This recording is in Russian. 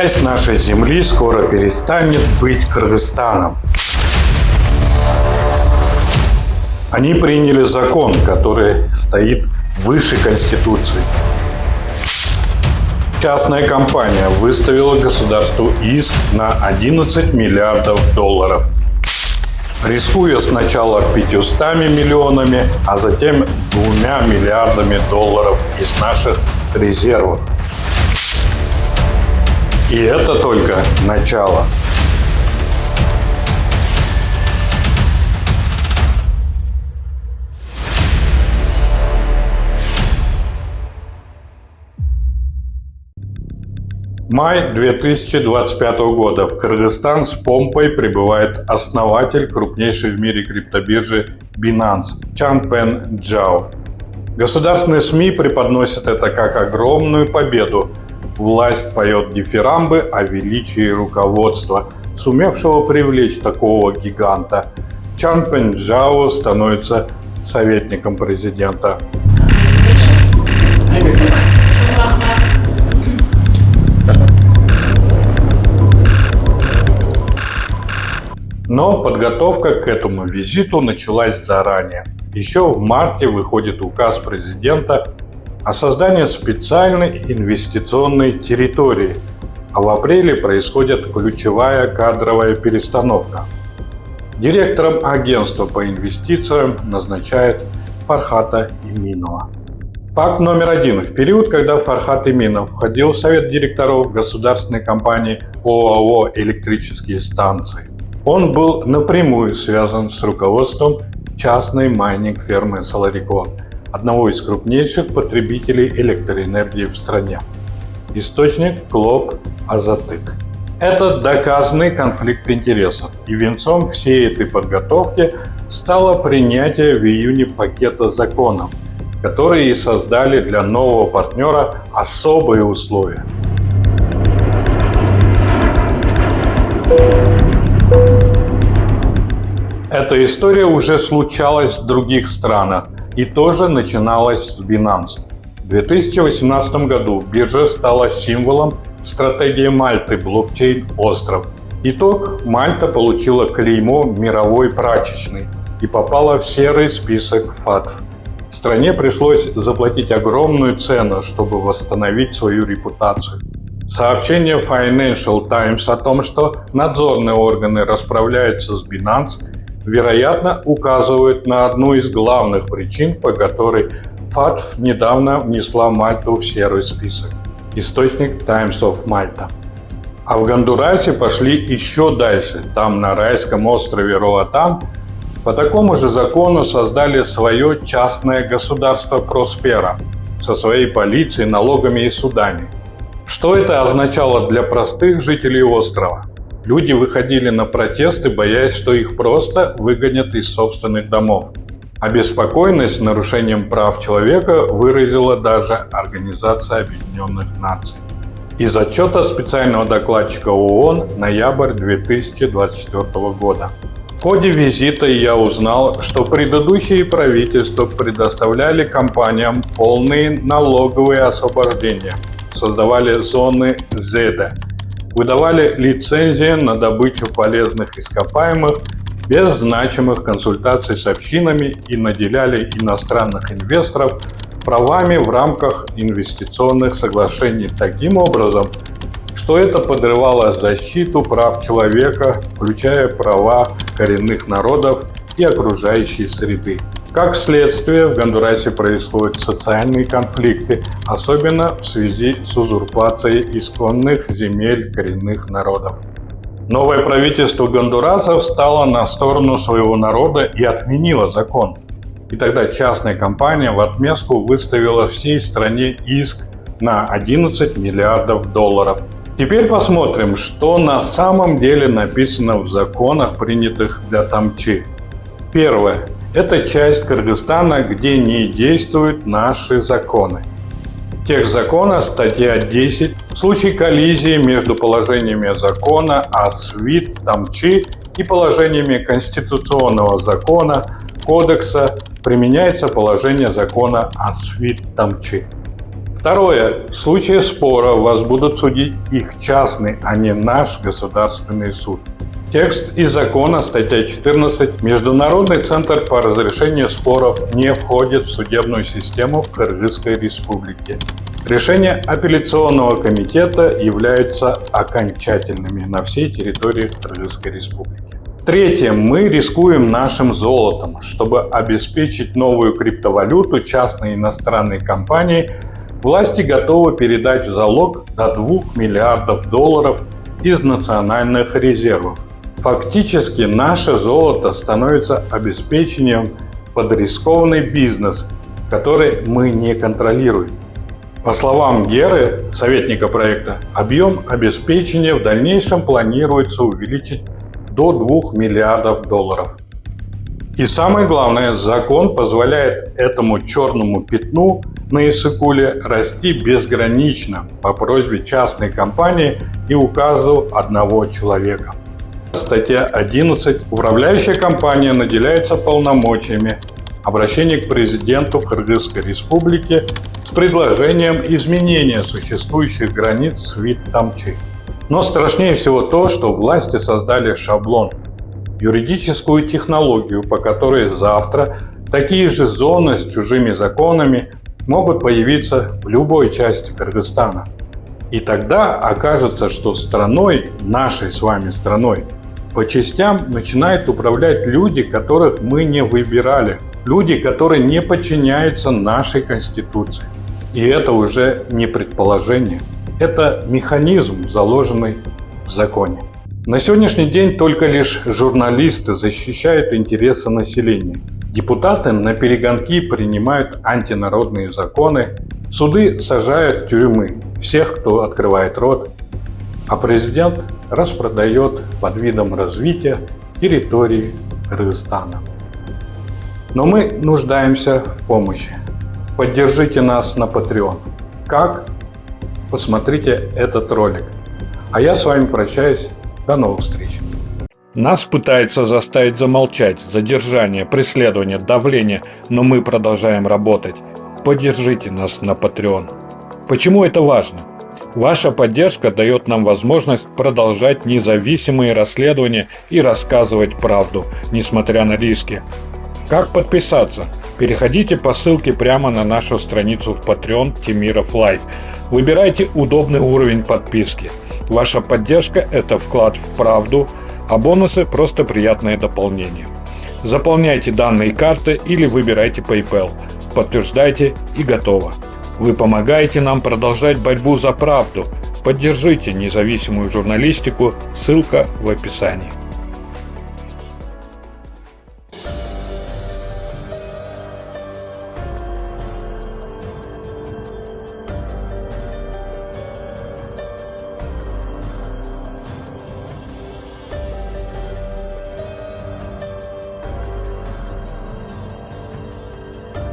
часть нашей земли скоро перестанет быть Кыргызстаном. Они приняли закон, который стоит выше Конституции. Частная компания выставила государству иск на 11 миллиардов долларов, рискуя сначала 500 миллионами, а затем 2 миллиардами долларов из наших резервов. И это только начало. Май 2025 года. В Кыргызстан с помпой прибывает основатель крупнейшей в мире криптобиржи Binance Чангпен Чжао. Государственные СМИ преподносят это как огромную победу. Власть поет дифирамбы о величии руководства, сумевшего привлечь такого гиганта. Чангпен Чжао становится советником президента. Но подготовка к этому визиту началась заранее. Еще в марте выходит указ президента о создании специальной инвестиционной территории, а в апреле происходит ключевая кадровая перестановка. Директором агентства по инвестициям назначают Фархата Иминова. Факт номер один. В период, когда Фархат Иминов входил в совет директоров государственной компании ОАО «Электрические станции», он был напрямую связан с руководством частной майнинг-фермы «Соларикон», одного из крупнейших потребителей электроэнергии в стране. Источник – Клоп Азатык. Это доказанный конфликт интересов, и венцом всей этой подготовки стало принятие в июне пакета законов, которые и создали для нового партнера особые условия. Эта история уже случалась в других странах и тоже начиналась с Binance. В 2018 году биржа стала символом стратегии Мальты блокчейн-остров. Итог: Мальта получила клеймо мировой прачечной и попала в серый список FATF. Стране пришлось заплатить огромную цену, чтобы восстановить свою репутацию. Сообщение Financial Times о том, что надзорные органы расправляются с Binance, вероятно, указывают на одну из главных причин, по которой FATF недавно внесла Мальту в серый список. Источник Times of Malta. А в Гондурасе пошли еще дальше. Там, на райском острове Роатан, по такому же закону создали свое частное государство Проспера со своей полицией, налогами и судами. Что это означало для простых жителей острова? Люди выходили на протесты, боясь, что их просто выгонят из собственных домов. Обеспокоенность нарушением прав человека выразила даже Организация Объединенных Наций. Из отчета специального докладчика ООН, ноябрь 2024 года. В ходе визита я узнал, что предыдущие правительства предоставляли компаниям полные налоговые освобождения, создавали зоны ЗЭДа, выдавали лицензии на добычу полезных ископаемых без значимых консультаций с общинами и наделяли иностранных инвесторов правами в рамках инвестиционных соглашений таким образом, что это подрывало защиту прав человека, включая права коренных народов и окружающей среды. Как следствие, в Гондурасе происходят социальные конфликты, особенно в связи с узурпацией исконных земель коренных народов. Новое правительство Гондураса встало на сторону своего народа и отменило закон. И тогда частная компания в отместку выставила всей стране иск на 11 миллиардов долларов. Теперь посмотрим, что на самом деле написано в законах, принятых для Тамчи. Первое. Это часть Кыргызстана, где не действуют наши законы. Текст закона, статья 10. В случае коллизии между положениями закона о СВИТ Тамчи и положениями Конституционного закона, Кодекса, применяется положение закона о СВИТ Тамчи. Второе. В случае спора вас будут судить их частный, а не наш государственный суд. Текст из закона, статья 14. Международный центр по разрешению споров не входит в судебную систему Кыргызской Республики. Решения апелляционного комитета являются окончательными на всей территории Кыргызской Республики. Третье. Мы рискуем нашим золотом. Чтобы обеспечить новую криптовалюту, частные иностранные компании власти готовы передать в залог до $2 миллиардов из национальных резервов. Фактически наше золото становится обеспечением под рискованный бизнес, который мы не контролируем. По словам Геры, советника проекта, объем обеспечения в дальнейшем планируется увеличить до $2 миллиардов. И самое главное, закон позволяет этому черному пятну на Иссык-Куле расти безгранично по просьбе частной компании и указу одного человека. Статья 11. Управляющая компания наделяется полномочиями обращения к президенту Кыргызской Республики с предложением изменения существующих границ Свит-Тамчи. Но страшнее всего то, что власти создали шаблон, юридическую технологию, по которой завтра такие же зоны с чужими законами могут появиться в любой части Кыргызстана. И тогда окажется, что страной, нашей с вами страной, по частям начинают управлять люди, которых мы не выбирали. Люди, которые не подчиняются нашей Конституции. И это уже не предположение. Это механизм, заложенный в законе. На сегодняшний день только лишь журналисты защищают интересы населения. Депутаты на перегонки принимают антинародные законы. Суды сажают в тюрьмы всех, кто открывает рот. А президент распродает под видом развития территории Кыргызстана. Но мы нуждаемся в помощи. Поддержите нас на Patreon. Как? Посмотрите этот ролик. А я с вами прощаюсь. До новых встреч. Нас пытаются заставить замолчать, задержание, преследование, давление, но мы продолжаем работать. Поддержите нас на Patreon. Почему это важно? Ваша поддержка дает нам возможность продолжать независимые расследования и рассказывать правду, несмотря на риски. Как подписаться? Переходите по ссылке прямо на нашу страницу в Patreon Темиров Лайф. Выбирайте удобный уровень подписки. Ваша поддержка – это вклад в правду, а бонусы – просто приятное дополнение. Заполняйте данные карты или выбирайте PayPal. Подтверждайте и готово. Вы помогаете нам продолжать борьбу за правду. Поддержите независимую журналистику. Ссылка в описании.